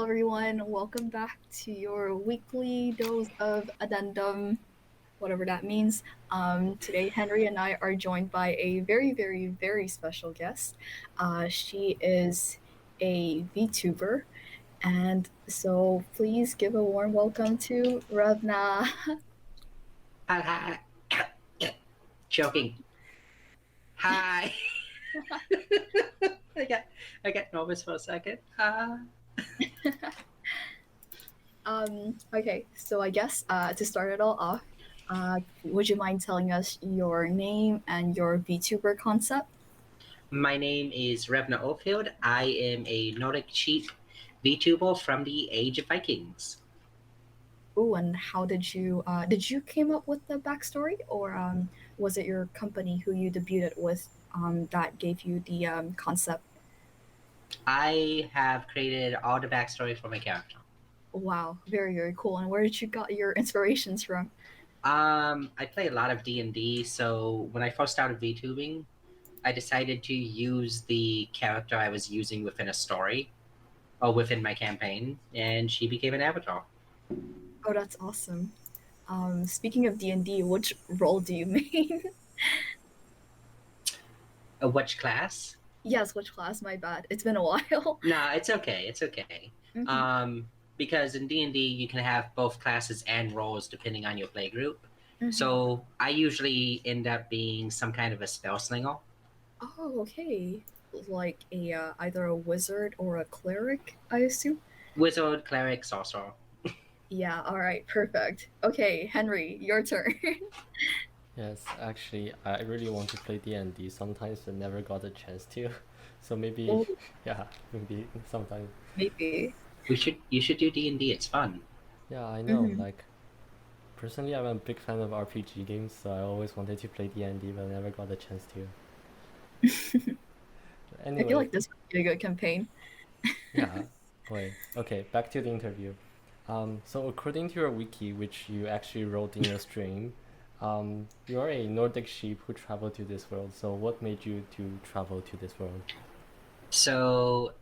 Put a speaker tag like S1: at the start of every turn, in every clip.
S1: Hello, everyone. Welcome back to your weekly dose of addendum, whatever that means. Today, Henry and I are joined by a very, very, very special guest. She is a VTuber, and so please give a warm welcome to Revna.
S2: Hi, hi. Joking. Hi. I got I got nervous for a second.
S1: Okay, so I guess to start it all off, would you mind telling us your name and your VTuber concept?
S2: My name is Revna Ulfhild. I am a Nordic cheap VTuber from the Age of Vikings.
S1: Oh, and how did you came up with the backstory, or was it your company who you debuted with that gave you the concept?
S2: I have created all the backstory for my character.
S1: Wow, very very cool. And where did you got your inspirations from?
S2: I play a lot of D&D, so when I first started VTubing, I decided to use the character I was using within a story or within my campaign, and she became an avatar.
S1: Oh, that's awesome. Speaking of D&D, which role do you main?
S2: Which class?
S1: Yes, which class? My bad. It's been a while.
S2: No, it's okay. It's okay.
S1: Hmm.
S2: Um, because in D&D you can have both classes and roles depending on your play group.
S1: Hmm.
S2: So I usually end up being some kind of a spell slinger.
S1: Oh, okay. Like a either a wizard or a cleric, I assume.
S2: Wizard, cleric, sorcerer.
S1: Yeah. All right. Perfect. Okay, Henry, your turn.
S3: Yes, actually, I really want to play D&D. Sometimes I never got a chance to. So maybe,
S1: Oh,
S3: yeah, maybe sometime.
S1: maybe.
S2: You should do D&D. It's fun.
S3: Yeah, I know.
S1: Hmm.
S3: Like, personally, I'm a big fan of RPG games, so I always wanted to play D&D, but I never got a chance to.
S1: I feel
S3: Anyway,
S1: like this would be a good campaign.
S3: yeah. Wait, okay, back to the interview. So according to your wiki, which you actually wrote in your stream, you are a Nordic sheep who traveled to this world. So what made you to travel to this world?
S2: So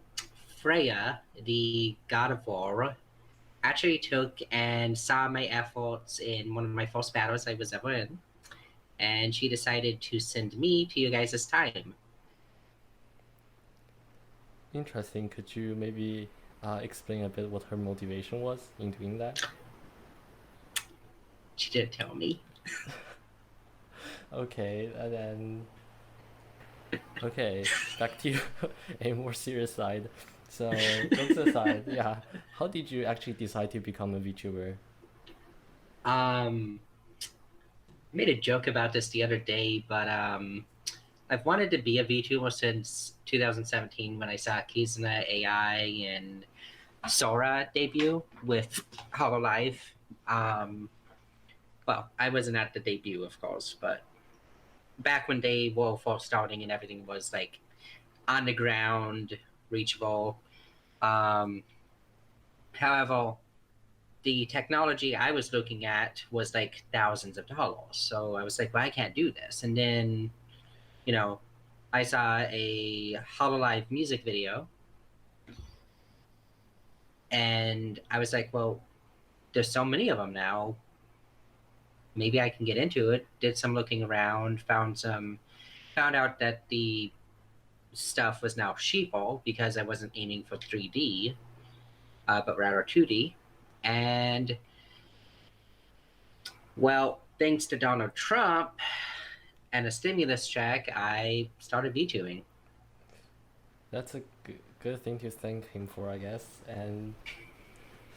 S2: Freya, the god of war, actually took and saw my efforts in one of my first battles I was ever in, and she decided to send me to you guys' time.
S3: Interesting. Could you maybe explain a bit what her motivation was in doing that?
S2: She didn't tell me.
S3: Okay, and then okay, back to a more serious side. So jokes aside, yeah, how did you actually decide to become a VTuber?
S2: Um, I made a joke about this the other day, but I've wanted to be a VTuber since 2017 when I saw Kizuna AI and Sora debut with Hololive. Um, well, I wasn't at the debut, of course, but back when they were first starting and everything was like on the ground, reachable. Um, however, the technology I was looking at was like thousands of dollars. So I was like, well, I can't do this. And then, you know, I saw a Hololive music video and I was like, well, there's so many of them now. Maybe I can get into it. Did some looking around, found out that the stuff was now sheeple because I wasn't aiming for 3D, but rather 2D. And well, thanks to Donald Trump and a stimulus check, I started VTubing.
S3: That's a good thing to thank him for, I guess. And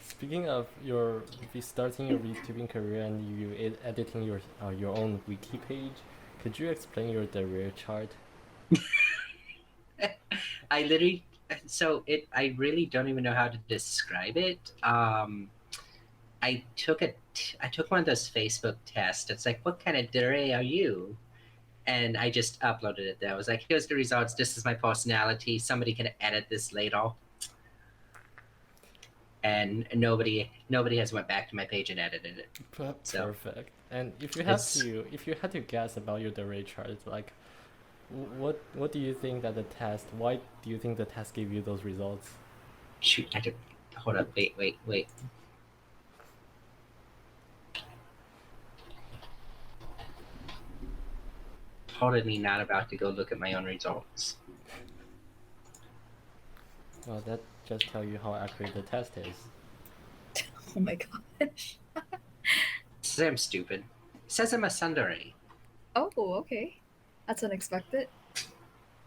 S3: speaking of your starting your VTubing career and you editing your own wiki page, could you explain your career chart?
S2: I literally, I really don't even know how to describe it. I took one of those Facebook tests. It's like, what kind of dere are you? And I just uploaded it there. I was like, here's the results. This is my personality. Somebody can edit this later. And nobody has went back to my page and edited it. So
S3: Perfect. And
S2: it's
S3: if you had to guess about your career chart, like what do you think that the test? Why do you think the test gave you those results?
S2: shoot. Hold up, wait. Pardon me, not about to go look at my own results.
S3: Well, that just tells you how accurate the test is.
S1: Oh my gosh.
S2: I'm stupid. It says I'm a tsundere.
S1: Oh, okay. That's unexpected.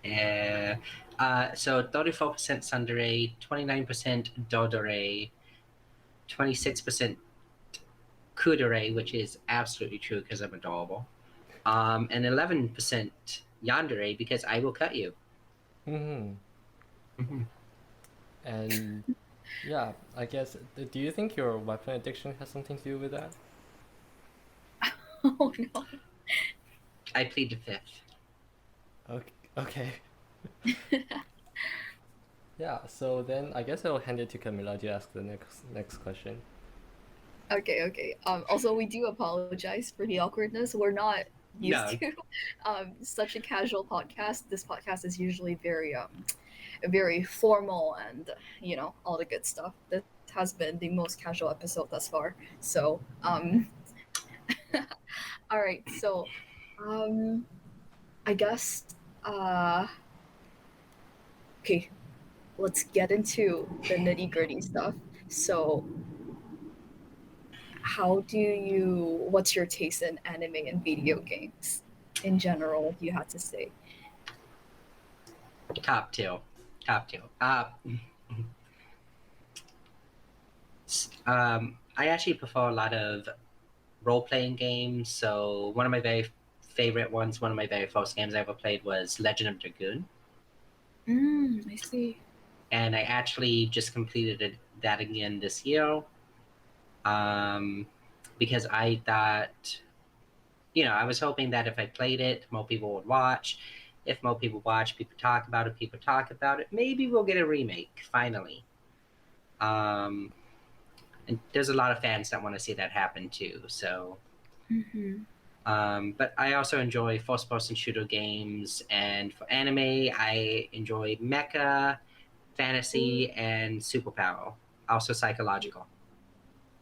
S2: So 34% tsundere, 29% dodore, 26% kudere, which is absolutely true because I'm adorable, and 11% yandere because I will cut you.
S3: Mm-hmm. And yeah, I guess. Do you think your weapon addiction has something to do with that?
S1: Oh no.
S2: I plead the fifth.
S3: Okay. Yeah. So then I guess I'll hand it to Camila to ask the next question.
S1: Okay. Also, we do apologize for the awkwardness. We're not used
S2: No.
S1: to such a casual podcast. This podcast is usually very formal and all the good stuff. This has been the most casual episode thus far. So all right. So I guess uh, okay. Let's get into the nitty gritty stuff. So what's your taste in anime and video games in general, if you had to say?
S2: Top two. I actually prefer a lot of role-playing games. So one of my very favorite ones, one of my very first games I ever played was Legend of Dragoon.
S1: I see.
S2: And I actually just completed that again this year. Because I thought, I was hoping that if I played it, more people would watch. If more people watch, people talk about it, maybe we'll get a remake, finally. And there's a lot of fans that want to see that happen too, so... But I also enjoy first-person shooter games, and for anime, I enjoy mecha, fantasy, and superpower, also psychological.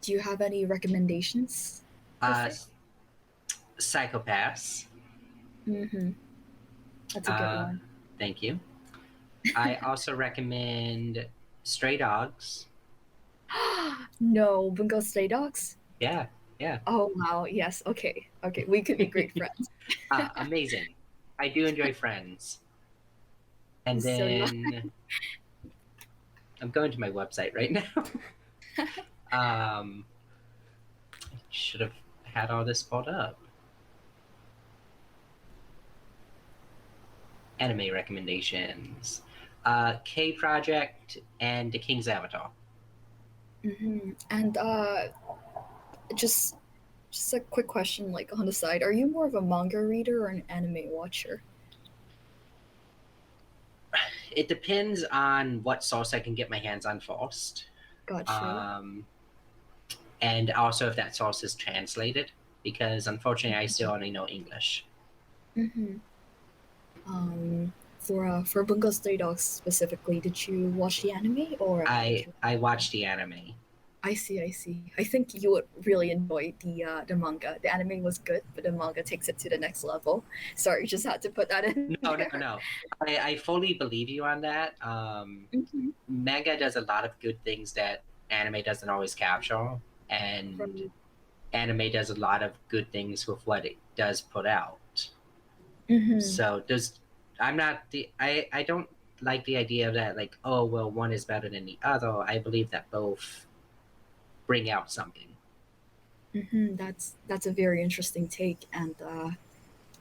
S1: Do you have any recommendations?
S2: Psychopaths.
S1: That's a good one.
S2: Thank you. I also recommend Stray Dogs.
S1: No, Bungo Stray Dogs?
S2: Yeah.
S1: Oh wow, yes. Okay. We could be great friends.
S2: Amazing. I do enjoy Friends. And
S1: So
S2: then I'm going to my website right now. I should have had all this pulled up. Anime recommendations. K Project and The King's Avatar.
S1: And just a quick question, like on the side, are you more of a manga reader or an anime watcher?
S2: It depends on what source I can get my hands on first.
S1: Gotcha.
S2: And also if that source is translated, because unfortunately I still only know English.
S1: For Bungo Stray Dogs specifically, did you watch the anime or?
S2: I watched the anime.
S1: I see. I think you would really enjoy the manga. The anime was good, but the manga takes it to the next level. Sorry, just had to put that in.
S2: No. I fully believe you on that. Manga does a lot of good things that anime doesn't always capture, and anime does a lot of good things with what it does put out. So I don't like the idea of that, like, oh well, one is better than the other. I believe that both bring out something.
S1: That's a very interesting take and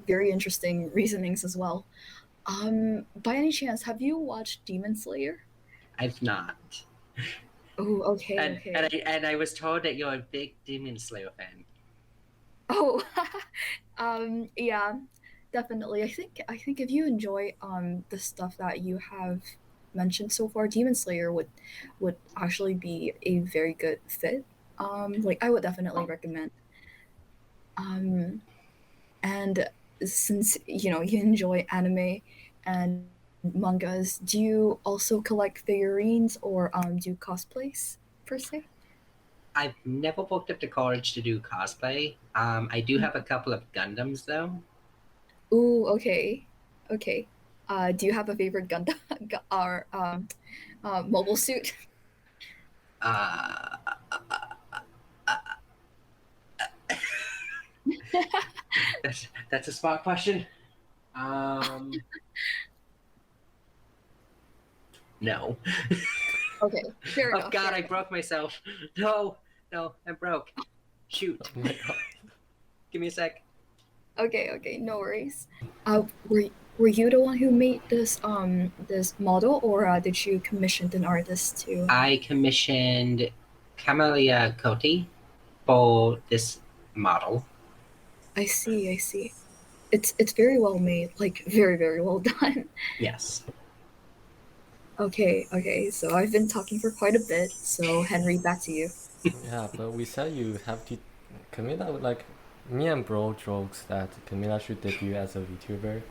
S1: very interesting reasonings as well. By any chance, have you watched Demon Slayer?
S2: I've not.
S1: Oh, okay.
S2: And I was told that you're a big Demon Slayer fan.
S1: Oh, yeah, definitely. I think if you enjoy the stuff that you have mentioned so far, Demon Slayer would actually be a very good fit. Like I would definitely recommend. And since you enjoy anime and mangas. Do you also collect figurines or do cosplays per se?
S2: I've never booked up the courage to do cosplay. I do have a couple of Gundams though.
S1: Ooh, okay, okay. Do you have a favorite Gundam or mobile suit?
S2: Uh, that's a smart question. Um, no.
S1: Okay, fair
S2: Oh
S1: enough.
S2: God,
S1: Fair
S2: I
S1: enough.
S2: broke myself. No, no, I'm broke. Shoot.
S3: Oh my god.
S2: Give me a sec.
S1: Okay, okay, no worries. Were you the one who made this model, or did you commission an artist to?
S2: I commissioned Camelia Coty for this model.
S1: I see, I see. It's very well made, like very very well done.
S2: Yes.
S1: Okay, okay. So I've been talking for quite a bit. So Henry, back to you.
S3: Yeah, but we said you have to. Camila, like, me and bro jokes that Camila should debut as a VTuber.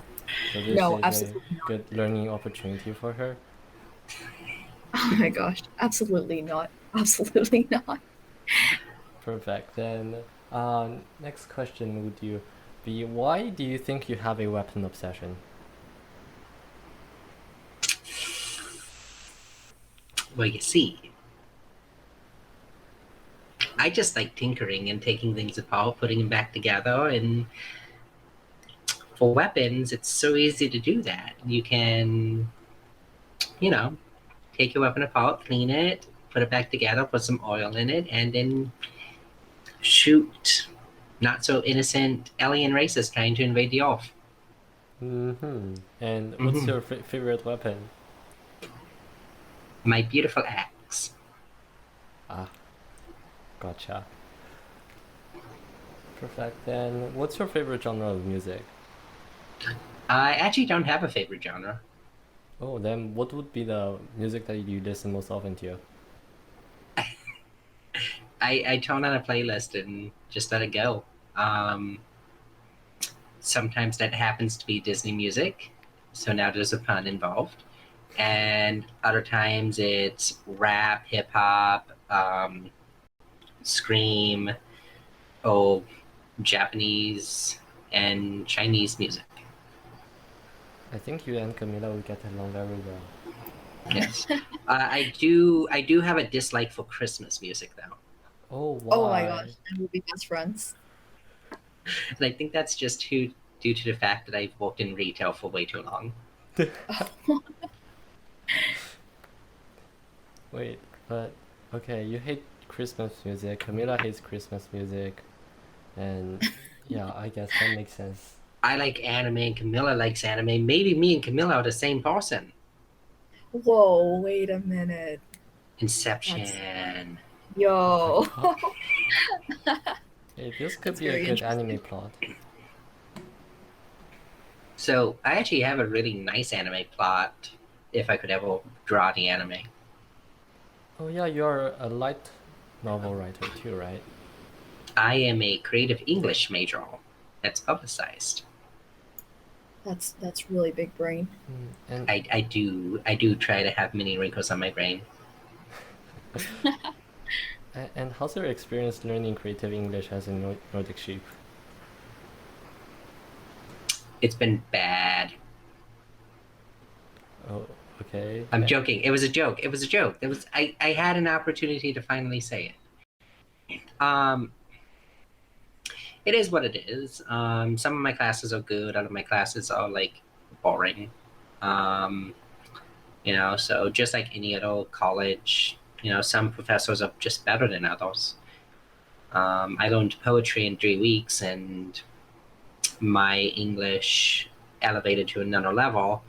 S3: So this
S1: No,
S3: is a
S1: absolutely not.
S3: good learning opportunity for her.
S1: Oh my gosh, absolutely not. Absolutely not.
S3: Perfect. Then, next question would you be, why do you think you have a weapon obsession?
S2: Well, you see, I just like tinkering and taking things apart, putting them back together. And for weapons, it's so easy to do that. You can, you know, take your weapon apart, clean it, put it back together, put some oil in it, and then shoot not so innocent alien races trying to invade the Earth.
S3: Mm-hmm. And what's
S2: Mm-hmm.
S3: your favorite weapon?
S2: My beautiful axe.
S3: Ah, gotcha. Perfect. Then, what's your favorite genre of music?
S2: I actually don't have a favorite genre.
S3: Oh, then what would be the music that you listen most often to?
S2: I turn on a playlist and just let it go. Um, Sometimes that happens to be Disney music, so now there's a pun involved. And other times it's rap, hip hop, scream, oh, Japanese and Chinese music.
S3: I think you and Camila will get along very well.
S2: Yes, I do have a dislike for Christmas music though,
S3: Oh,
S1: Oh my gosh,
S3: why?
S1: and we'll be best friends.
S2: and I think that's just due to the fact that I've worked in retail for way too long.
S3: Wait, but okay, you hate Christmas music. Camila hates Christmas music, and yeah, I guess that makes sense.
S2: I like anime and Camilla likes anime. Maybe me and Camilla are the same person.
S1: Whoa, wait a minute. That's
S2: Inception.
S3: Oh my
S1: yo.
S3: god. Hey, this could
S1: That's
S3: be a
S1: very
S3: good anime
S1: interesting.
S3: plot.
S2: So I actually have a really nice anime plot if I could ever draw the anime.
S3: Oh yeah, you're a light novel writer too, right?
S2: I am a creative English major that's publicized.
S1: That's really big brain.
S3: And
S2: I do try to have many wrinkles on my brain.
S3: and how's your experience learning creative English as a Nordic sheep?
S2: It's been bad.
S3: Oh, okay.
S2: I'm joking. It was a joke. It was a joke. I had an opportunity to finally say it. It is what it is. Some of my classes are good. Other of my classes are like boring. Um, so just like any other college, some professors are just better than others. I learned poetry in 3 weeks, and my English elevated to another level.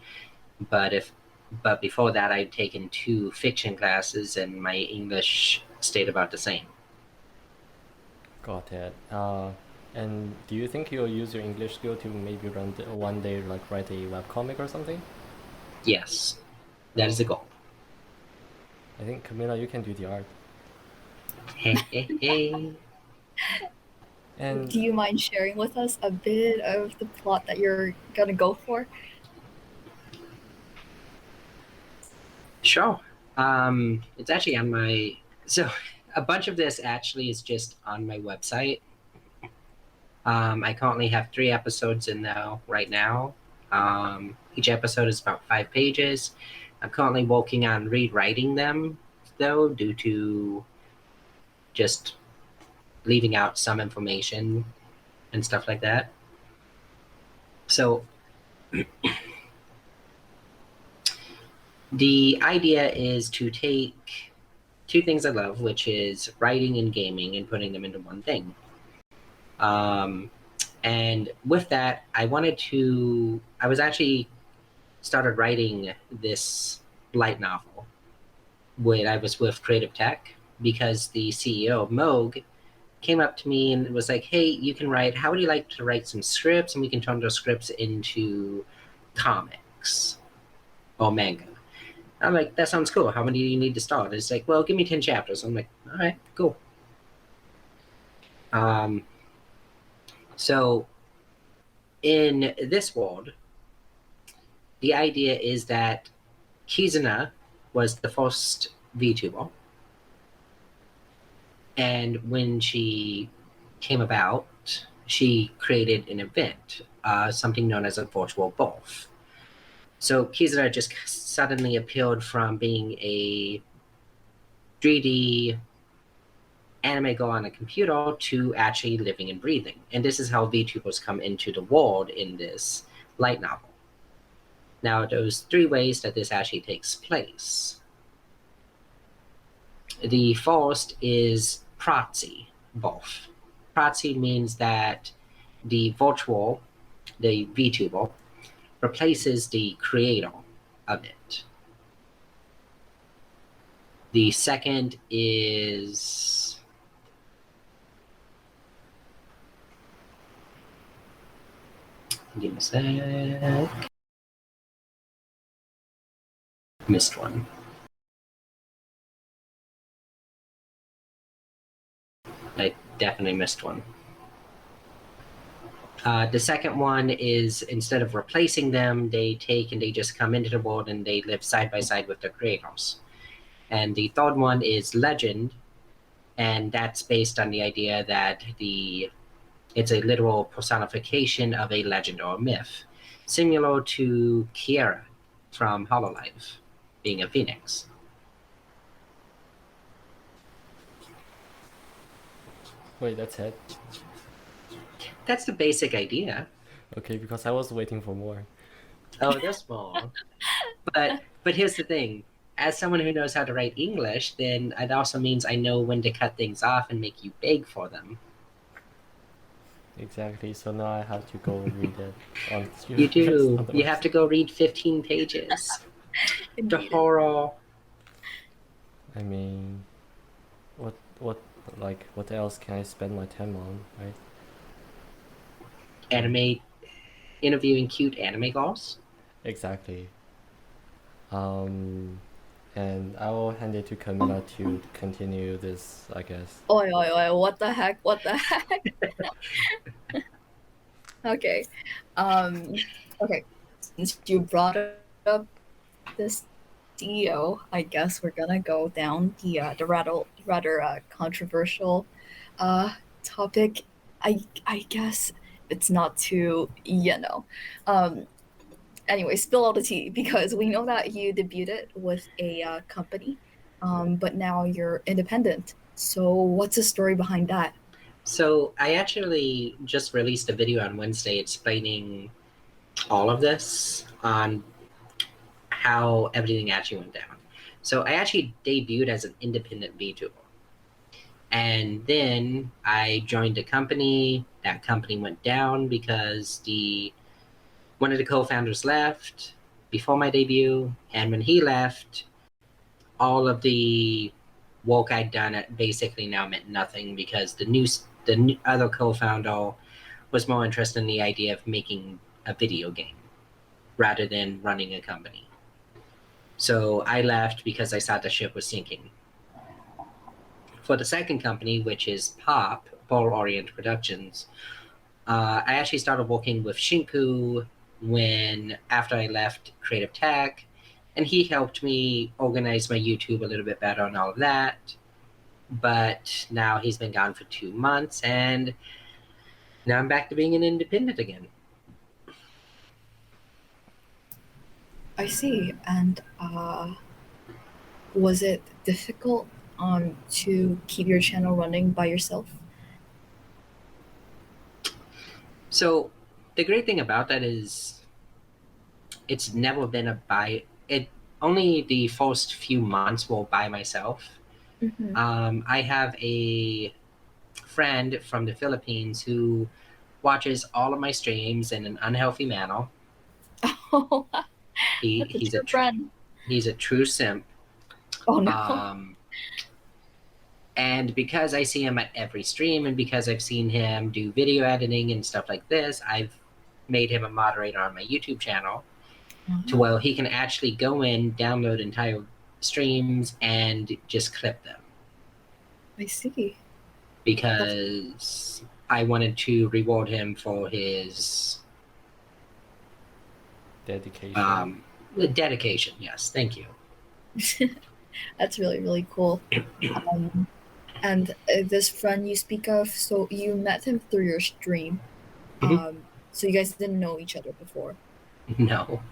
S2: But before that, I'd taken 2 fiction classes, and my English stayed about the same.
S3: Got it. And do you think you'll use your English skill to maybe one day like write a webcomic or something?
S2: Yes, that is the goal.
S3: I think Camila, you can do the art.
S2: Hey, hey, hey.
S3: And
S1: Do you mind sharing with us a bit of the plot that you're gonna go for?
S2: Sure. It's actually on my. So a bunch of this actually is just on my website. I currently have 3 episodes in there right now. Each episode is about 5 pages. I'm currently working on rewriting them, though, due to just leaving out some information and stuff like that. So the idea is to take 2 things I love, which is writing and gaming, and putting them into one thing. And with that, I was actually started writing this light novel when I was with Creative Tech, because the CEO of Moog came up to me and was like, hey, you can write, how would you like to write some scripts, and we can turn those scripts into comics or manga. I'm like, that sounds cool. How many do you need to start? It's like, well, give me 10 chapters. I'm like, all right, cool. So in this world, the idea is that Kizuna was the first VTuber. And when she came about, she created an event, something known as a virtual birth. So Kizuna just suddenly appeared from being a 3D anime girl on a computer to actually living and breathing. And this is how VTubers come into the world in this light novel. Now, there's 3 ways that this actually takes place. The first is proxy birth. Proxy means that the VTuber, replaces the creator of it. The second is give me a sec. Missed one. I definitely missed one. The second one is, instead of replacing them, they take and they just come into the world and they live side by side with their creators. And the third one is legend, and that's based on the idea that it's a literal personification of a legend or a myth, similar to Kiera from Hololive, being a phoenix.
S3: Wait, that's it?
S2: That's the basic idea.
S3: Okay, because I was waiting for more.
S2: Oh, there's more. But here's the thing. As someone who knows how to write English, then it also means I know when to cut things off and make you beg for them.
S3: Exactly, so now I have to go read it.
S2: You do.
S3: on the
S2: You have to go read 15 pages. The
S1: Indeed.
S2: horror.
S3: I mean, what else can I spend my time on, right?
S2: Anime. Interviewing cute anime girls.
S3: Exactly. And I will hand it to Camilla to continue this, I guess.
S1: Oi, oi, oi, what the heck? What the heck? Okay. Okay. Since you brought up this CEO, I guess we're gonna go down the rather controversial topic. I guess it's not too anyway, spill all the tea, because we know that you debuted with a company, but now you're independent. So what's the story behind that?
S2: So I actually just released a video on Wednesday explaining all of this on how everything actually went down. So I actually debuted as an independent VTuber. And then I joined a company. That company went down because one of the co-founders left before my debut. And when he left, all of the work I'd done basically now meant nothing, because the other co-founder was more interested in the idea of making a video game rather than running a company. So I left because I saw the ship was sinking. For the second company, which is POP, Ball Orient Productions, I actually started working with Shinku after I left Creative Tech, and he helped me organize my YouTube a little bit better and all of that. But now he's been gone for 2 months, and now I'm back to being an independent again.
S1: I see. And was it difficult to keep your channel running by yourself?
S2: So the great thing about that is it's never been a by it. Only the first few months will by myself.
S1: Mm-hmm.
S2: I have a friend from the Philippines who watches all of my streams in an unhealthy manner.
S1: Oh,
S2: He
S1: that's a true friend.
S2: he's a true simp.
S1: Oh no.
S2: Um, and because I see him at every stream, and because I've seen him do video editing and stuff like this, I've made him a moderator on my YouTube channel to where he can actually go in, download entire streams, and just clip them.
S1: I see.
S2: Because I wanted to reward him for his
S3: Dedication.
S2: dedication. Yes, thank you.
S1: That's really, really cool. And this friend you speak of, so you met him through your stream. So you guys didn't know each other before.
S2: No.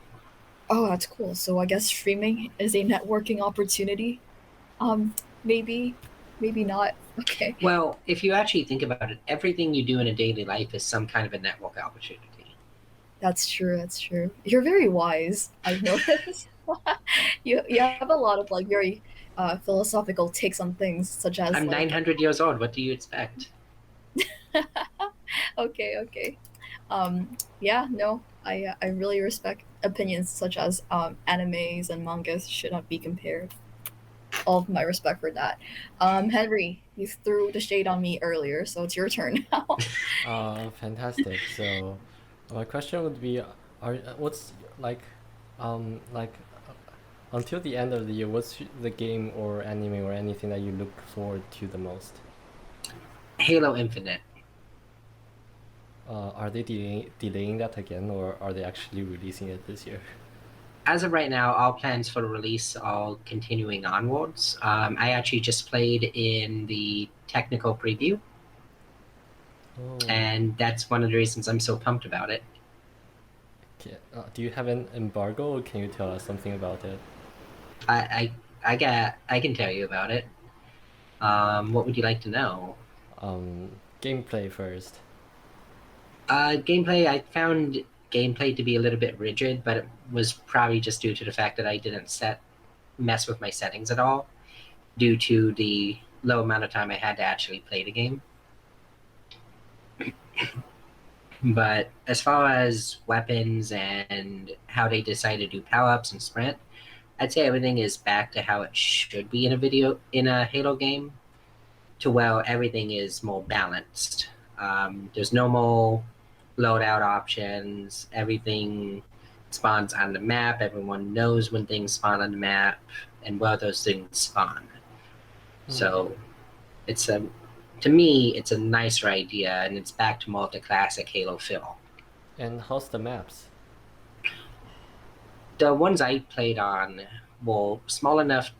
S1: Oh, that's cool. So I guess streaming is a networking opportunity. Maybe, maybe not. Okay.
S2: Well, if you actually think about it, everything you do in a daily life is some kind of a network opportunity.
S1: That's true. That's true. You're very wise. I've noticed. You have a lot of like very philosophical takes on things, such as
S2: I'm
S1: like
S2: 900 years old. What do you expect?
S1: okay, okay. Yeah, no, I really respect opinions such as animes and mangas should not be compared. All of my respect for that. Henry, you threw the shade on me earlier, so it's your turn now.
S3: Fantastic. So, my question would be, what's like until the end of the year, what's the game or anime or anything that you look forward to the most?
S2: Halo Infinite.
S3: Are they delaying that again, or are they actually releasing it this year?
S2: As of right now, all plans for the release are continuing onwards. I actually just played in the technical preview,
S3: Oh.
S2: and that's one of the reasons I'm so pumped about it.
S3: Okay. Do you have an embargo, or can you tell us something about it?
S2: I can tell you about it. What would you like to know?
S3: Gameplay first.
S2: Gameplay. I found gameplay to be a little bit rigid, but it was probably just due to the fact that I didn't mess with my settings at all, due to the low amount of time I had to actually play the game. But as far as weapons and how they decide to do power-ups and sprint, I'd say everything is back to how it should be in a Halo game, to where everything is more balanced. There's no more loadout options. Everything spawns on the map. Everyone knows when things spawn on the map and where those things spawn. So to me, it's a nicer idea, and it's back to more of the classic Halo feel.
S3: And how's the maps?
S2: The ones I played on were small enough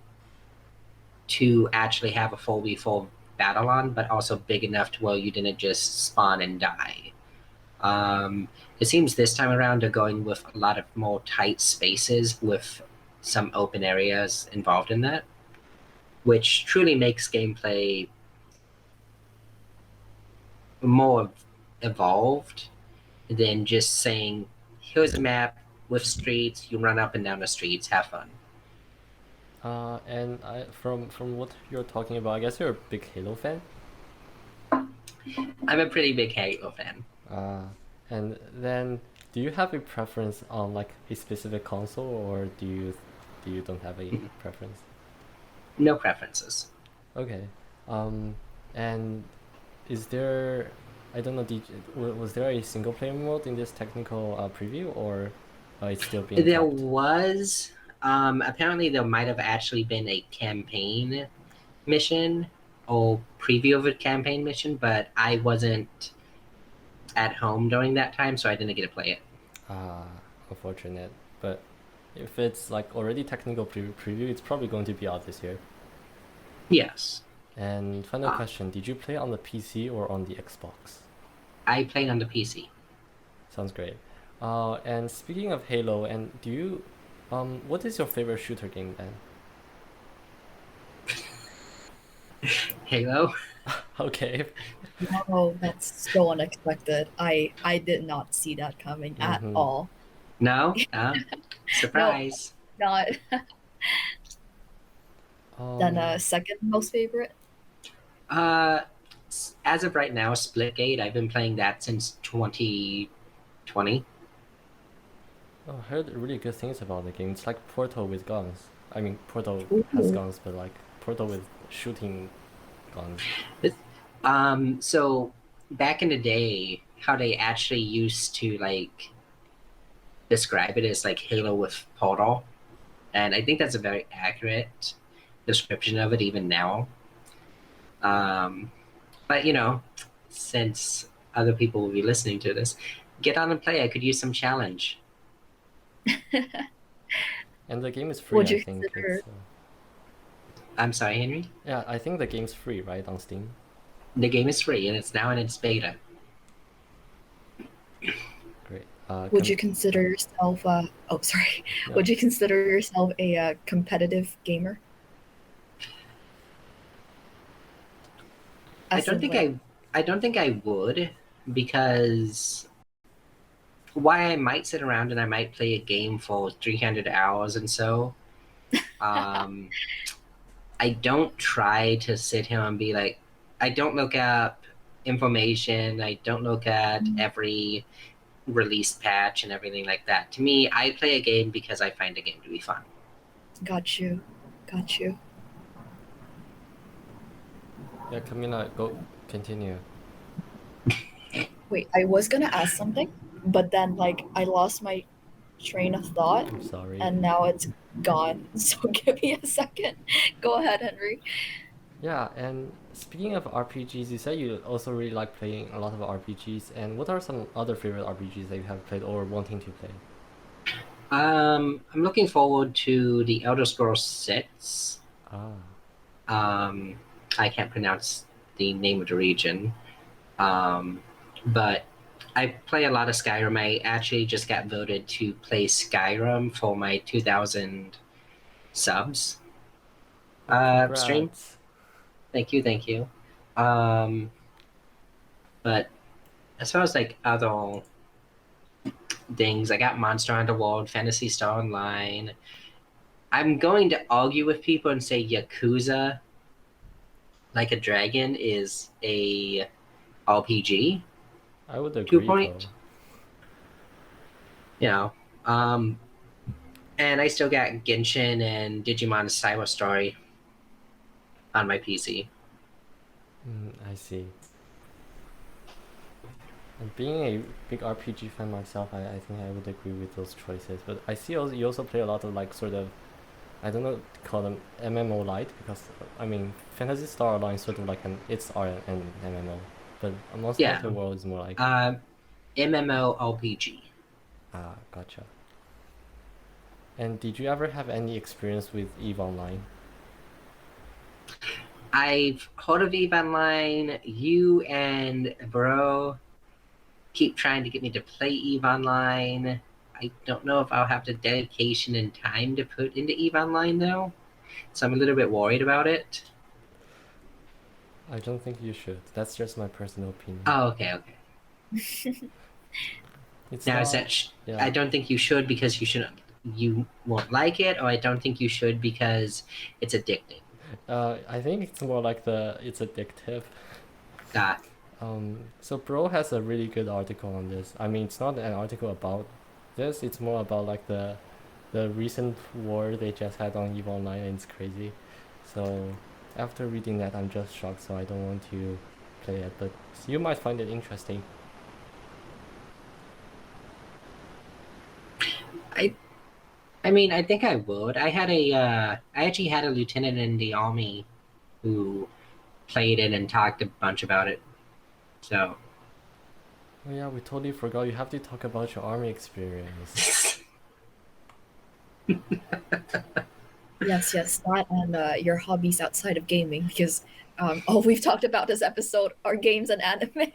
S2: to actually have a 4v4 battle on, but also big enough to where you didn't just spawn and die. It seems this time around they're going with a lot of more tight spaces with some open areas involved in that, which truly makes gameplay more evolved than just saying, here's a map with streets, you run up and down the streets, have fun.
S3: And from what you're talking about, I guess you're a big Halo fan.
S2: I'm a pretty big Halo fan.
S3: And then, do you have a preference on like a specific console, or do you don't have a preference?
S2: No preferences.
S3: Okay. And is there, I don't know, was there a single player mode in this technical preview, or it's still being
S2: There
S3: kept?
S2: was. Apparently, there might have actually been a campaign mission or preview of a campaign mission, but I wasn't at home during that time, so I didn't get to play it.
S3: Unfortunate. But if it's like already technical preview, it's probably going to be out this year.
S2: Yes.
S3: And final question, did you play on the PC or on the Xbox?
S2: I played on the PC.
S3: Sounds great. And speaking of Halo, and do you, what is your favorite shooter game then?
S2: Halo?
S3: Okay.
S1: Wow, that's so unexpected. I did not see that coming at
S3: Mm-hmm.
S1: all.
S2: No?
S1: No,
S2: Surprise.
S1: not. Then
S3: Um,
S1: second most favorite.
S2: Uh, as of right now, Splitgate, I've been playing that since 2020.
S3: I heard really good things about the game. It's like Portal with guns. I mean, Portal has
S1: Ooh.
S3: guns, but like Portal with shooting guns.
S2: So back in the day, how they actually used to like describe it is like Halo with Portal, and I think that's a very accurate description of it even now. But since other people will be listening to this, get on and play. I could use some challenge.
S3: And the game is free,
S1: Would
S3: I
S1: you
S3: think.
S1: consider?
S2: I'm sorry, Henry.
S3: Yeah, I think the game's free, right, on Steam?
S2: The game is free and it's now in its beta.
S3: Great.
S1: Would you consider yourself? Oh, sorry.
S3: Yeah.
S1: Would you consider yourself a competitive gamer?
S2: I
S1: As
S2: don't
S1: in,
S2: think
S1: like,
S2: I don't think I would, because why I might sit around and I might play a game for 300 hours and so. Um, I don't try to sit here and be like, I don't look up information. I don't look at every release patch and everything like that. To me, I play a game because I find a game to be fun.
S1: got you, got you.
S3: Yeah, Camila, go continue.
S1: Wait, I was gonna ask something, but then like I lost my train of thought,
S3: I'm sorry.
S1: and now it's gone. So give me a second. Go ahead, Henry.
S3: Yeah, and speaking of RPGs, you said you also really like playing a lot of RPGs. And what are some other favorite RPGs that you have played or wanting to play?
S2: I'm looking forward to the Elder Scrolls 6.
S3: Ah,
S2: I can't pronounce the name of the region. But I play a lot of Skyrim. I actually just got voted to play Skyrim for my 2,000 subs stream.
S3: congrats.
S2: Thank you. But as far as like other things, I got Monster Hunter World, Fantasy Star Online. I'm going to argue with people and say Yakuza Like a Dragon is a RPG.
S3: I would agree,
S2: 2
S3: though.
S2: point. You know, and I still got Genshin and Digimon Cyber Story on my PC.
S3: I see. And being a big RPG fan myself, I think I would agree with those choices. But I see also, you also play a lot of like sort of, I don't know, call them MMO light, because I mean Fantasy Star Online is sort of like an MMO, but Monster
S2: Yeah.
S3: Hunter World is more like
S2: MMORPG.
S3: Gotcha. And did you ever have any experience with EVE Online?
S2: I've heard of EVE Online. You and Bro keep trying to get me to play EVE Online. I don't know if I'll have the dedication and time to put into EVE Online though, so I'm a little bit worried about it.
S3: I don't think you should. That's just my personal opinion.
S2: Oh, okay.
S3: It's
S2: Now
S3: not,
S2: is that
S3: yeah.
S2: I don't think you should because you won't like it, or I don't think you should because it's addicting.
S3: I think it's more like it's addictive.
S2: Ah,
S3: So Bro has a really good article on this. I mean, it's not an article about this. It's more about like the recent war they just had on EVE Online, and it's crazy. So after reading that, I'm just shocked. So I don't want to play it, but you might find it interesting.
S2: I mean, I think I would. I actually had a lieutenant in the army who played it and talked a bunch about it. So.
S3: Oh yeah, we totally forgot. You have to talk about your army experience.
S1: Yes, yes, that and your hobbies outside of gaming, because all we've talked about this episode are games and anime.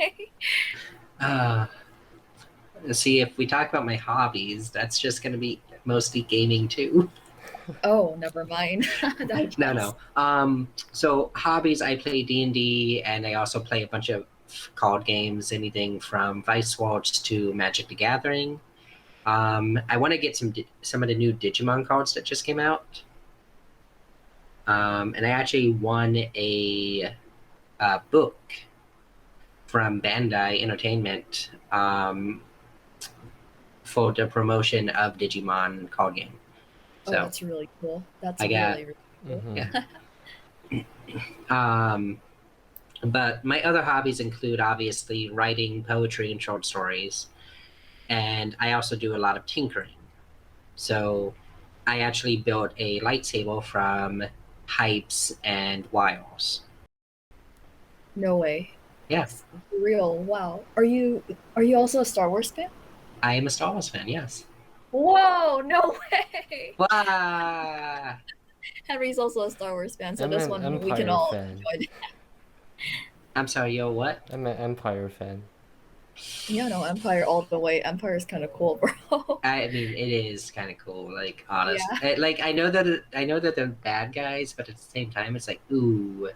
S2: Uh, See, if we talk about my hobbies, that's just going to be mostly gaming too.
S1: Oh, never mind.
S2: No,
S1: Digest.
S2: no. So hobbies, I play D&D, and I also play a bunch of card games, anything from Vice Wars to Magic the Gathering. I want to get some of the new Digimon cards that just came out. And I actually won a book from Bandai Entertainment for the promotion of Digimon card game.
S1: Oh,
S2: So
S1: that's really cool. That's
S2: I got
S1: really, really cool.
S3: Mm-hmm.
S2: yeah. But my other hobbies include obviously writing poetry and short stories, and I also do a lot of tinkering. So I actually built a lightsaber from pipes and wires.
S1: No way.
S2: Yeah,
S1: For real. Wow. Are you also a Star Wars fan?
S2: I am a Star Wars fan. Yes.
S1: Whoa, no way.
S2: Wow.
S1: Henry's also a Star Wars fan, so
S3: I'm
S1: this
S3: an
S1: one we can
S3: Empire
S1: all
S3: fan.
S1: enjoy.
S2: I'm sorry, yo, what?
S3: I'm an Empire fan.
S1: Yeah, no, Empire all the way. Empire is kind of cool, bro.
S2: I mean, it is kind of cool. Like, honest,
S1: Yeah.
S2: like I know that they're bad guys, but at the same time, it's like, ooh,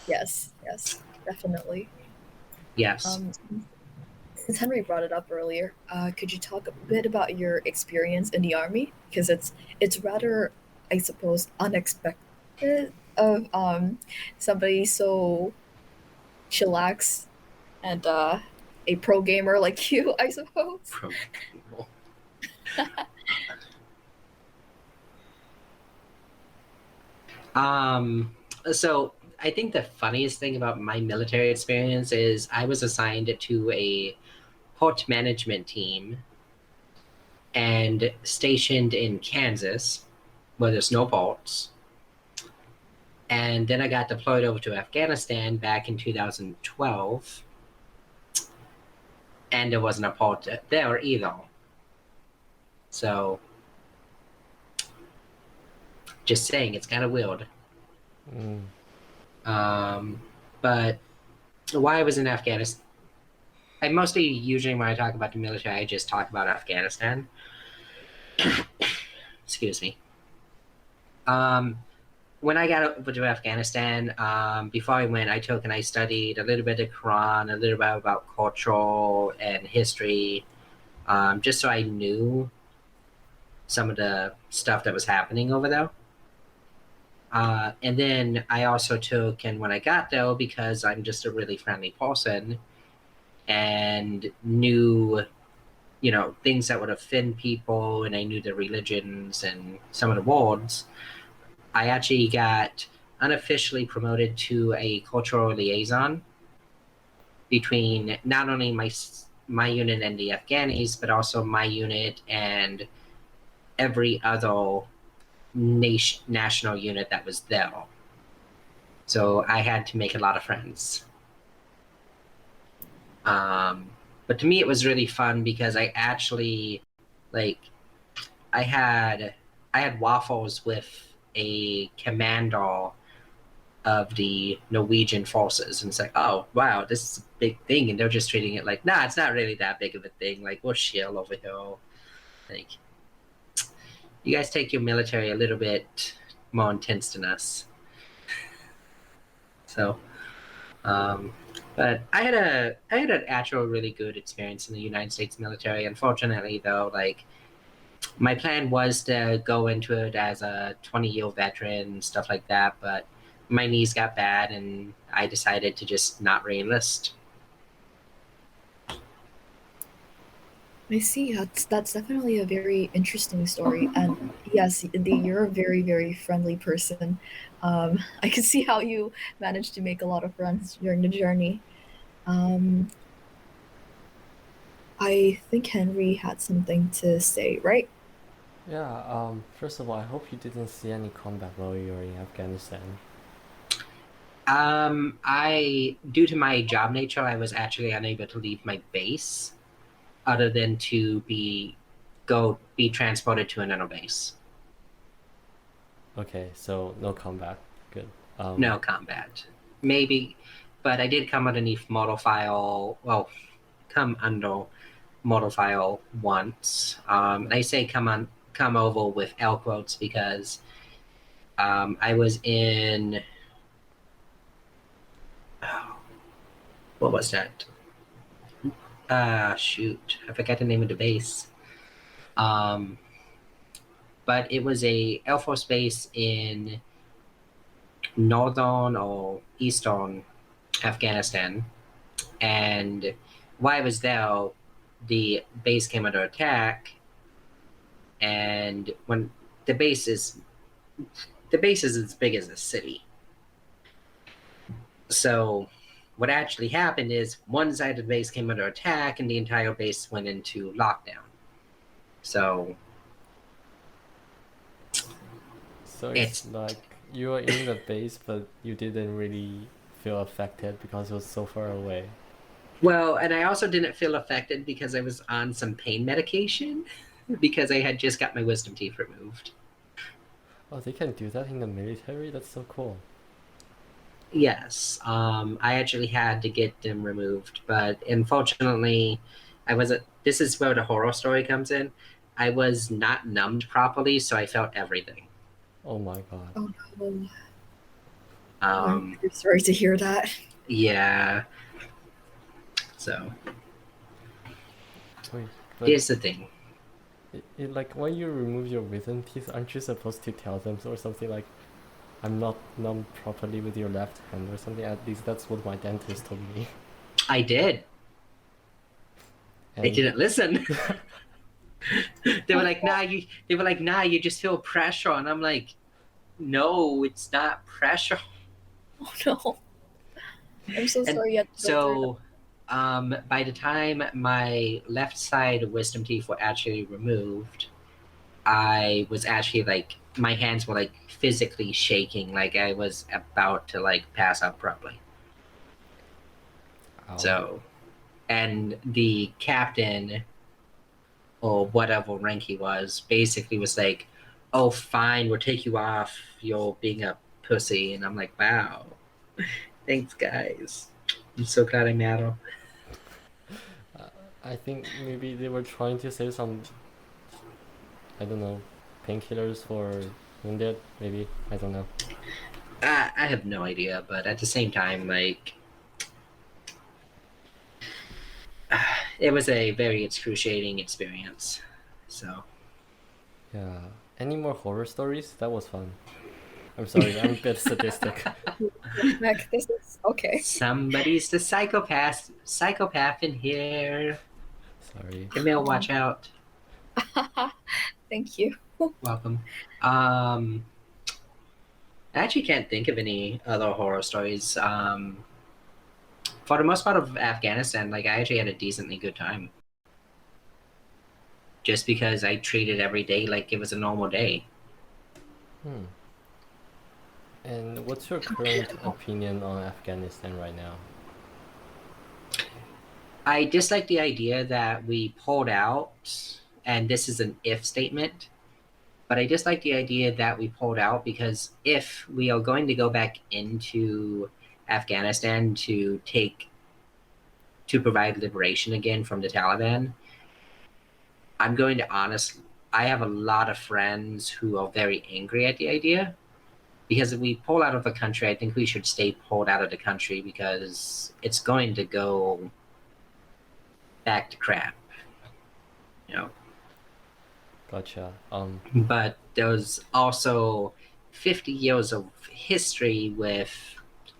S1: Yes, yes, definitely.
S2: yes.
S1: Um, since Henry brought it up earlier, could you talk a bit about your experience in the army? Because it's rather, I suppose, unexpected of somebody so chillax and a pro gamer like you, I suppose.
S2: Pro- Um, so I think the funniest thing about my military experience is I was assigned to a port management team and stationed in Kansas, where there's no ports. And then I got deployed over to Afghanistan back in 2012, and there wasn't a port there either. So, just saying, it's kind of weird.
S3: Mm.
S2: But why I was in Afghanistan, I mostly usually when I talk about the military, I just talk about Afghanistan. Excuse me. Um, when I got over to Afghanistan, before I went, I studied a little bit of Quran, a little bit about cultural and history, just so I knew some of the stuff that was happening over there. And then I also took, and when I got there, because I'm just a really friendly person and knew, things that would offend people, and I knew the religions and some of the words, I actually got unofficially promoted to a cultural liaison between not only my unit and the Afghanis, but also my unit and every other national unit that was there. So I had to make a lot of friends. But to me, it was really fun because I actually, like, I had waffles with a commander of the Norwegian forces, and it's like, oh wow, this is a big thing, and they're just treating it like, nah, it's not really that big of a thing. Like, we're chill over here. Like, you guys take your military a little bit more intense than us. So, um, but I had an actual really good experience in the United States military. Unfortunately, though, like, my plan was to go into it as a 20-year veteran, stuff like that, but my knees got bad and I decided to just not re-enlist.
S1: I see. That's definitely a very interesting story, and yes, you're a very very friendly person. I can see how you managed to make a lot of friends during the journey. Um, I think Henry had something to say, right?
S3: Yeah, first of all, I hope you didn't see any combat while you were in Afghanistan.
S2: Due to my job nature, I was actually unable to leave my base other than to be go be transported to another base.
S3: Okay, so no combat. Good.
S2: No combat. Maybe, but I did come underneath model file. Well, come under model file once. I say come over with L quotes because I was in. Oh, what was that? Shoot, I forgot the name of the base. But it was a Air Force base in northern or eastern Afghanistan, and while I was there, the base came under attack, and when the base is as big as a city. So what actually happened is one side of the base came under attack and the entire base went into lockdown. So
S3: it's like you were in the base, but you didn't really feel affected because it was so far away.
S2: Well, and I also didn't feel affected because I was on some pain medication because I had just got my wisdom teeth removed.
S3: Oh, they can do that in the military? That's so cool.
S2: Yes, I actually had to get them removed, but unfortunately, I wasn't. This is where the horror story comes in. I was not numbed properly, so I felt everything.
S3: Oh my god.
S1: Oh no.
S2: Um,
S1: I'm sorry to hear that.
S2: yeah. So
S3: Wait, but
S2: here's the thing.
S3: like when you remove your wisdom teeth, aren't you supposed to tell them or something like, I'm not numb properly with your left hand or something? At least that's what my dentist told me.
S2: I did. They didn't listen. They were like, nah, you just feel pressure. And I'm like, no, it's not pressure.
S1: Oh no. I'm so sorry you had to go through
S2: So by the time my left side wisdom teeth were actually removed, I was actually like, my hands were like physically shaking, like I was about to like pass out probably.
S3: Ow.
S2: So, and the captain or whatever rank he was basically was like, oh fine, we'll take you off, you're being a pussy. And I'm like, wow, thanks guys, I'm so glad I matter.
S3: I think maybe they were trying to save some, I don't know, painkillers for wounded, maybe. I don't know.
S2: I have no idea, but at the same time, like, it was a very excruciating experience. So
S3: Yeah. Any more horror stories? That was fun. I'm sorry, I'm a bit sadistic.
S1: Mac, this is okay.
S2: Somebody's the psychopath in here.
S3: Sorry.
S2: Camille, watch out.
S1: Thank you.
S2: Welcome. I actually can't think of any other horror stories. For the most part of Afghanistan, like I actually had a decently good time. Just because I treated every day like it was a normal day.
S3: And what's your current opinion on Afghanistan right now?
S2: I dislike the idea that we pulled out, and this is an if statement, but I dislike the idea that we pulled out because if we are going to go back into Afghanistan to provide liberation again from the Taliban, I'm going to I have a lot of friends who are very angry at the idea. Because if we pull out of the country, I think we should stay pulled out of the country because it's going to go back to crap. You know.
S3: Gotcha.
S2: But there's also 50 years of history with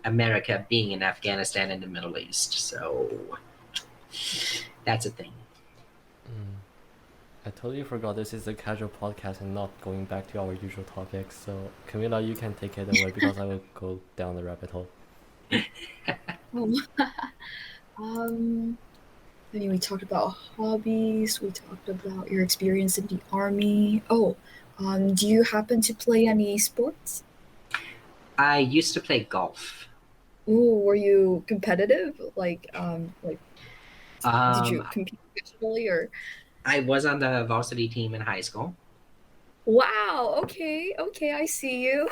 S2: America being in Afghanistan and the Middle East. So that's a thing.
S3: I totally forgot this is a casual podcast and not going back to our usual topics. So Camila, you can take it away because I will go down the rabbit hole.
S1: I mean, we talked about hobbies. We talked about your experience in the army. Oh, do you happen to play any sports?
S2: I used to play golf.
S1: Ooh, were you competitive? Like, did you
S2: Um,
S1: compete professionally or?
S2: I was on the varsity team in high school.
S1: Wow. Okay. Okay. I see you.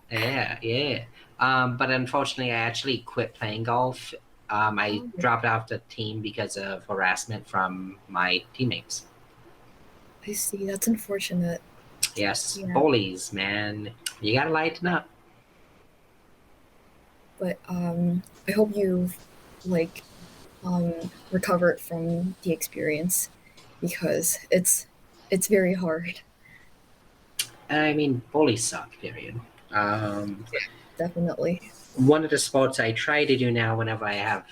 S2: Yeah, yeah. But unfortunately, I actually quit playing golf. I
S1: Oh,
S2: dropped off the team because of harassment from my teammates.
S1: I see. That's unfortunate.
S2: Yes,
S1: Yeah.
S2: bullies, man. You gotta lighten up.
S1: But I hope you've like recovered from the experience because it's very hard.
S2: I mean, bullies suck, period. Um,
S1: Definitely.
S2: One of the sports I try to do now whenever I have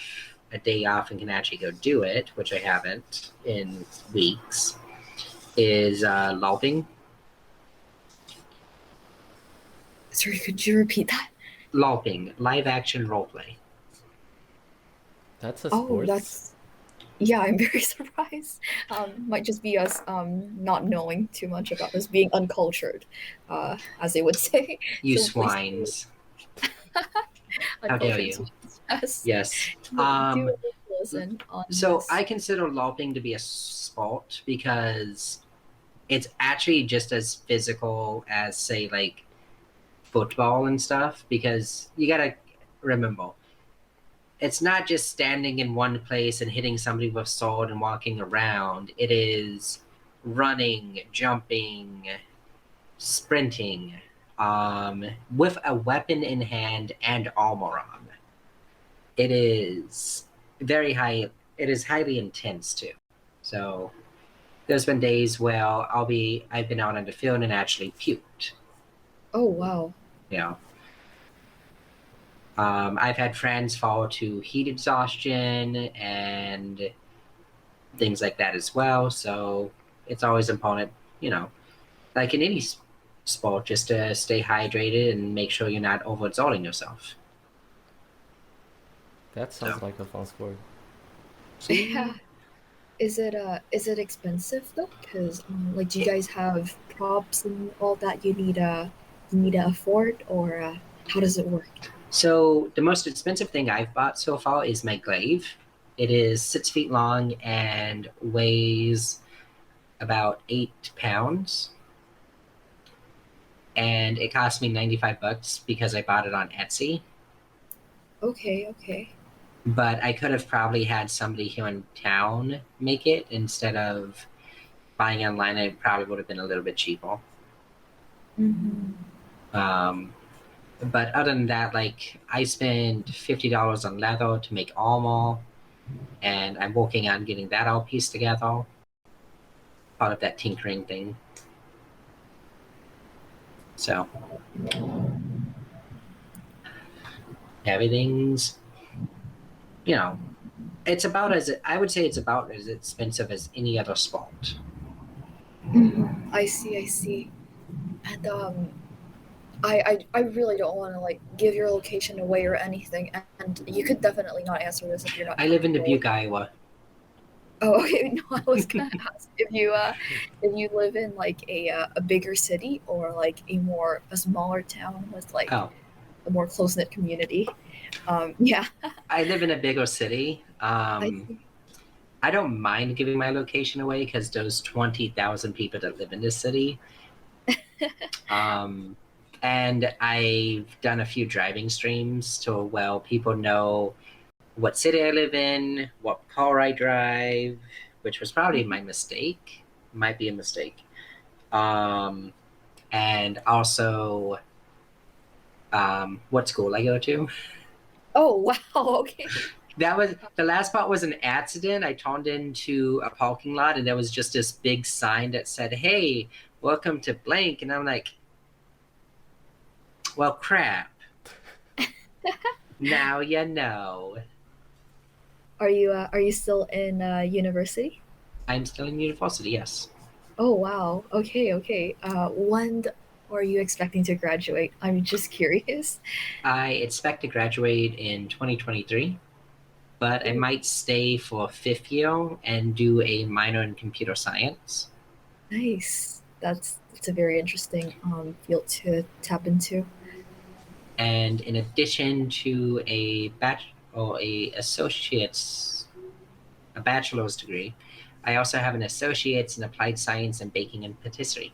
S2: a day off and can actually go do it, which I haven't in weeks, is LARPing.
S1: Sorry, could you repeat that?
S2: LARPing, live action roleplay.
S3: That's a
S1: Oh,
S3: sports.
S1: that's yeah, I'm very surprised. Might just be us not knowing too much about us being uncultured, as they would say.
S2: You
S1: So please do
S2: swines. How dare
S1: uncultured
S2: you?
S1: swines. Yes.
S2: Yes.
S1: Do listen on
S2: So
S1: this.
S2: I consider LARPing to be a sport because it's actually just as physical as, say, like football and stuff. Because you gotta remember, it's not just standing in one place and hitting somebody with a sword and walking around. It is running, jumping, sprinting, with a weapon in hand and armor on. It is very high. It is highly intense too. So there's been days where I've been out on the field and actually puked.
S1: Oh wow.
S2: You know, I've had friends fall to heat exhaustion and things like that as well. So it's always important, you know, like in any sport, just to stay hydrated and make sure you're not overexerting yourself.
S3: That
S2: So
S3: sounds like a fun sport.
S1: Yeah.
S2: see,
S1: Is it expensive though? Because like, do you guys have props and all that you need to afford, or how does it work?
S2: so the most expensive thing I've bought so far is my glaive. It is 6 feet long and weighs about 8 pounds, and it cost me $95 because I bought it on Etsy.
S1: Okay, okay.
S2: But I could have probably had somebody here in town make it instead of buying online. It probably would have been a little bit cheaper.
S1: Mm-hmm.
S2: Um, but other than that, like I spent $50 on leather to make armor, and I'm working on getting that all pieced together. Part of that tinkering thing. So everything's, you know, it's about as I would say it's about as expensive as any other sport.
S1: Mm-hmm. I see, I see. And I really don't want to like give your location away or anything, and you could definitely not answer this if you're not
S2: I live in
S1: comfortable with.
S2: Dubuque, Iowa.
S1: Oh, okay. No, I was gonna ask if you live in like a bigger city or like a smaller town with like
S2: Oh,
S1: a more close knit community. Yeah,
S2: I live in a bigger city.
S1: I see.
S2: I don't mind giving my location away because those 20,000 people that live in this city. Um, and I've done a few driving streams to well people know what city I live in, what car I drive, which was probably my mistake. Might be a mistake. Um, and also what school I go to.
S1: Oh wow. Okay.
S2: That was the last part was an accident. I turned into a parking lot and there was just this big sign that said, "Hey, welcome to blank." And I'm like, well, crap. Now you know.
S1: Are you still in university?
S2: I'm still in university, yes.
S1: Oh wow. Okay, okay. When are you expecting to graduate? I'm just curious.
S2: I expect to graduate in 2023, but I
S1: Ooh,
S2: might stay for fifth year and do a minor in computer science.
S1: nice. That's a very interesting field to tap into.
S2: And in addition to a bachelor's degree, I also have an associate's in applied science and baking and patisserie.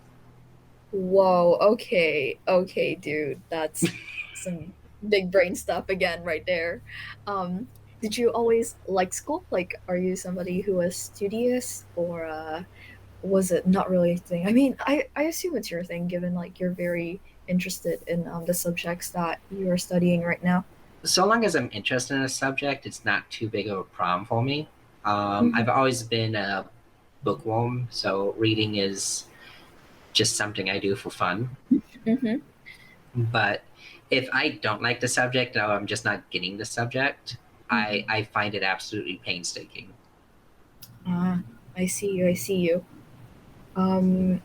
S1: Whoa, okay, okay, dude. That's some big brain stuff again right there. Um, did you always like school? Like, are you somebody who was studious or was it not really a thing? I mean, I assume it's your thing given like you're very interested in the subjects that you are studying right now.
S2: So long as I'm interested in a subject, it's not too big of a problem for me.
S1: Mm-hmm.
S2: I've always been a bookworm, so reading is just something I do for fun.
S1: Mm-hmm.
S2: But if I don't like the subject or I'm just not getting the subject,
S1: Mm-hmm.
S2: I find it absolutely painstaking.
S1: Ah, I see you. I see you. Um,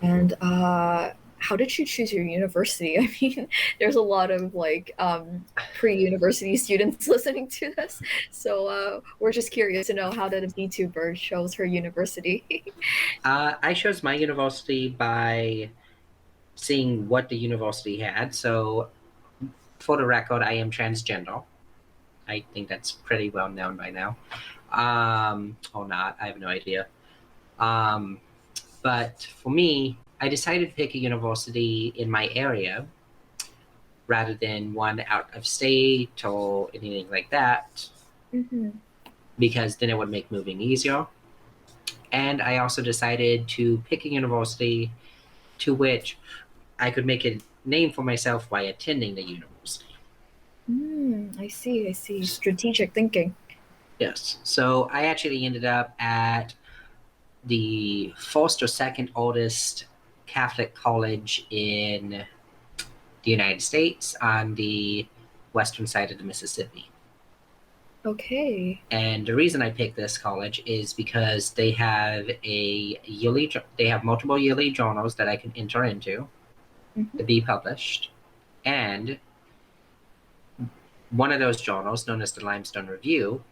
S1: And how did you choose your university? I mean, there's a lot of like pre-university students listening to this, so we're just curious to know how did a VTuber chose her university?
S2: I chose my university by seeing what the university had. So, for the record, I am transgender. I think that's pretty well known by now. Or not, I have no idea. Um, but for me, I decided to pick a university in my area rather than one out of state or anything like that,
S1: Hmm.
S2: because then it would make moving easier. And I also decided to pick a university to which I could make a name for myself by attending the university.
S1: I see. I see. Strategic thinking.
S2: Yes. So I actually ended up at the first or second oldest Catholic college in the United States on the western side of the Mississippi.
S1: Okay.
S2: And the reason I picked this college is because they have they have multiple yearly journals that I can enter into
S1: Hmm.
S2: to be published. And one of those journals, known as the Limestone Review,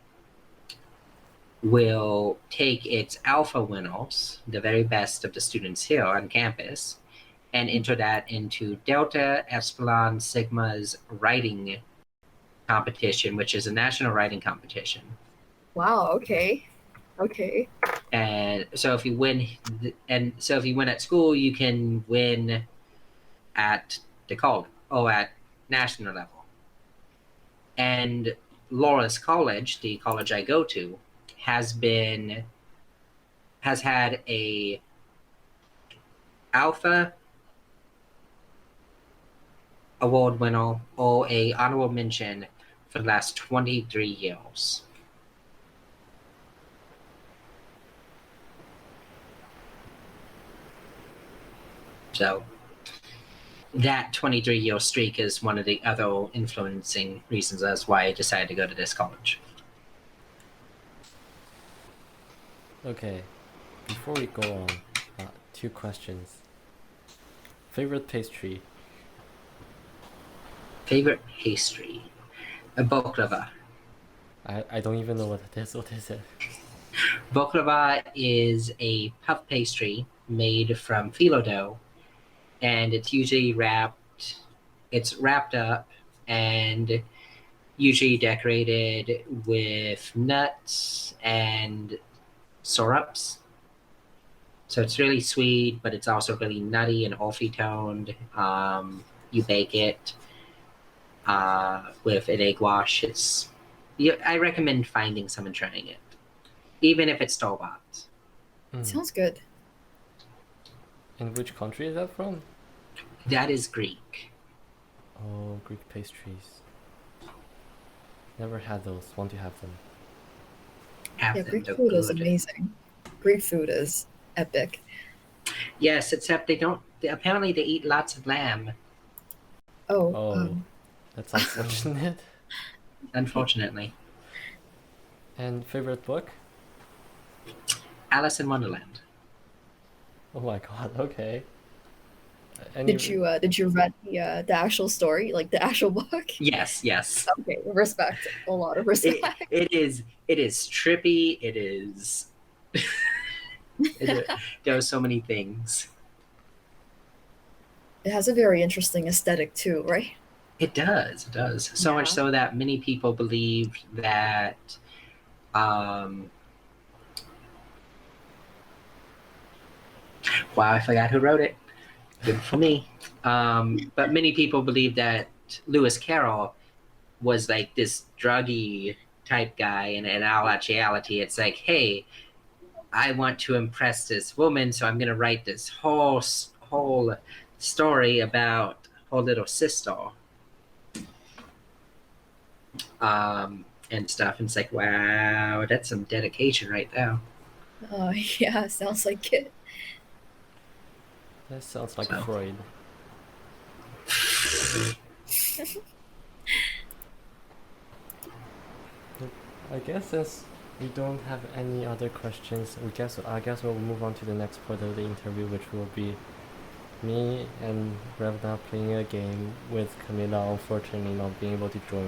S2: will take its alpha winners, the very best of the students here on campus, and enter that into Delta Epsilon Sigma's writing competition, which is a national writing competition.
S1: Wow. Okay. Okay.
S2: And so if you win, if you win at school, you can win at the college or at national level. And Laura's college, the college I go to, has been has had a alpha award winner or a honorable mention for the last 23 years. So that 23-year streak is one of the other influencing reasons as why I decided to go to this college.
S3: Okay, before we go on, 2 questions. Favorite pastry?
S2: Favorite pastry? A baklava.
S3: I don't even know what it is. What is it?
S2: Baklava is a puff pastry made from phyllo dough, and it's wrapped up and usually decorated with nuts and syrups. So it's really sweet, but it's also really nutty and offy toned. You bake it with an egg wash. I recommend finding some and trying it, even if it's store bought.
S1: Sounds good.
S3: In which country is that from?
S2: That is Greek.
S3: Oh, Greek pastries. Never had those. Want to have them.
S2: Have
S1: Yeah,
S2: them,
S1: Greek
S2: they're
S1: food is
S2: good.
S1: amazing. Greek food is epic.
S2: Yes, except they don't. Apparently, they eat lots of lamb.
S1: Oh,
S3: Oh, that's unfortunate.
S2: Unfortunately,
S3: And favorite book?
S2: Alice in Wonderland.
S3: Oh my god. Okay.
S1: did you read the actual story, like the actual book?
S2: Yes, yes.
S1: Okay, respect. A lot of respect.
S2: It is trippy. It is. There are so many things.
S1: It has a very interesting aesthetic too, right?
S2: It does. It does. So much
S1: Yeah.
S2: so that many people believe that um, Wow, I forgot who wrote it. Good for me. But many people believe that Lewis Carroll was like this druggy type guy, and in all actuality, it's like, hey, I want to impress this woman, so I'm gonna write this whole story about her little sister, and stuff. And it's like, wow, that's some dedication right there.
S1: Yeah, sounds like it.
S3: That sounds like
S2: So.
S3: Freud. I guess since we don't have any other questions, I guess we'll move on to the next part of the interview, which will be me and Revna playing a game with Camila unfortunately not being able to join us.